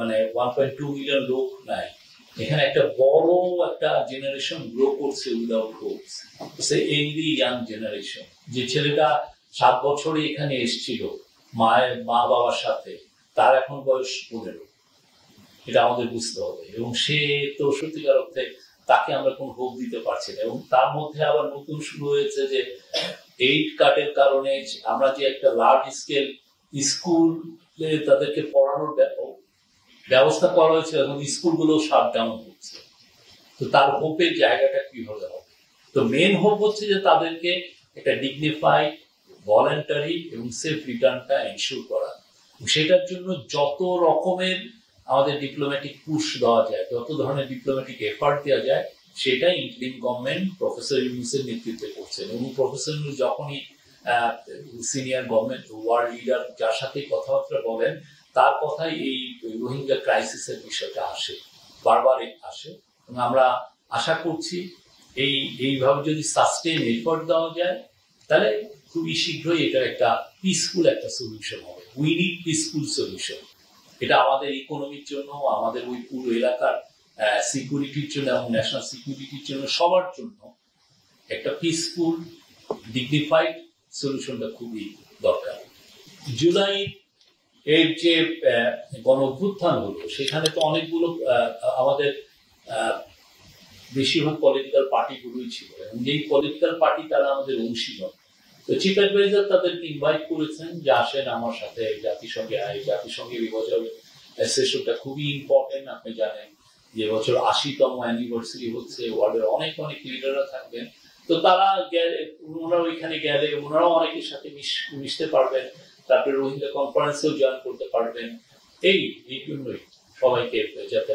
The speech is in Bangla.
মানে 1.2 মিলিয়ন লোক নাই, এখানে একটা বড় একটা জেনারেশন গ্রো করছে উইদাউট হোপস। সে এংরি ইয়াং জেনারেশন, যে ছেলেটা 7 বছরে এখানে এসেছিল মা বাবার সাথে, তার এখন বয়স 15। এটা আমাদের বুঝতে হবে। এবং সে তো সত্যিকার অর্থে তাকে আমরা কোনো হোপ দিতে পারছি না। এবং তার মধ্যে আবার নতুন শুরু হয়েছে যে 8 কাটের কারণে আমরা যে একটা লার্জ স্কেল স্কুলে তাদেরকে পড়ানোর ব্যবস্থা করা হয়েছে, এখন স্কুলগুলো শাটডাউন হচ্ছে। তো তার হোপের জায়গাটা কিভাবে হবে? তো মেন হোপ হচ্ছে যে তাদেরকে একটা ডিগনিফাইড, ভলেন্টারি এবং সেফ রিটার্নটা এনশিওর করা। সেটার জন্য যত রকমের আমাদের ডিপ্লোম্যাটিক পুশ দেওয়া যায়, যত ধরনের ডিপ্লোম্যাটিক এফার্ট দেওয়া যায়, সেটাই ইন্টারিম গভর্নমেন্ট প্রফেসর ইউনূসের নেতৃত্বে করছেন। এবং প্রফেসর ইউনূস যখনই সিনিয়র গভর্নমেন্ট ওয়ার্ল্ড লিডার যার সাথে কথাবার্তা বলেন, তার কথাই এই রোহিঙ্গা ক্রাইসিসের বিষয়টা আসে, বারবার আসে। এবং আমরা আশা করছি এইভাবে যদি সাস্টেইন এফোর্ট দেওয়া যায়, তাহলে খুবই শীঘ্রই এটার একটা পিসফুল একটা সলিউশন হবে। We need peaceful solution. এটা আমাদের ইকোনমির জন্য, আমাদের ওই পুরো এলাকার সিকিউরিটির জন্য এবং ন্যাশনাল সিকিউরিটির জন্য, সবার জন্য একটা পিসফুল, ডিগনিফাইড সলিউশনটা খুবই দরকার। জুলাই এর যে গণ অভ্যুত্থান হলো, সেখানে তো অনেকগুলো আমাদের বেশিরভাগ পলিটিক্যাল পার্টিগুলোই ছিল, এবং যেই পলিটিক্যাল পার্টি তারা আমাদের অংশীদার। তো চিফ অ্যাডভাইজার তাদেরকে ইনভাইট করেছেন যে আসেন আমার সাথে জাতিসংঘে জাতিসংঘের এই বছর সেশনটা খুবই ইম্পর্টেন্ট। আপনি জানেন যে বছর 80তম অ্যানিভার্সারি হচ্ছে, ওয়ার্ল্ডের অনেক অনেক লিডাররা থাকবেন। তো তারা গেলে, ওনারা ওইখানে গেলে ওনারাও অনেকের সাথে মিশতে পারবেন, তারপরে রোহিঙ্গা কনফারেন্সেও জয়েন করতে পারবেন। এই জন্যই সবাইকে যাতে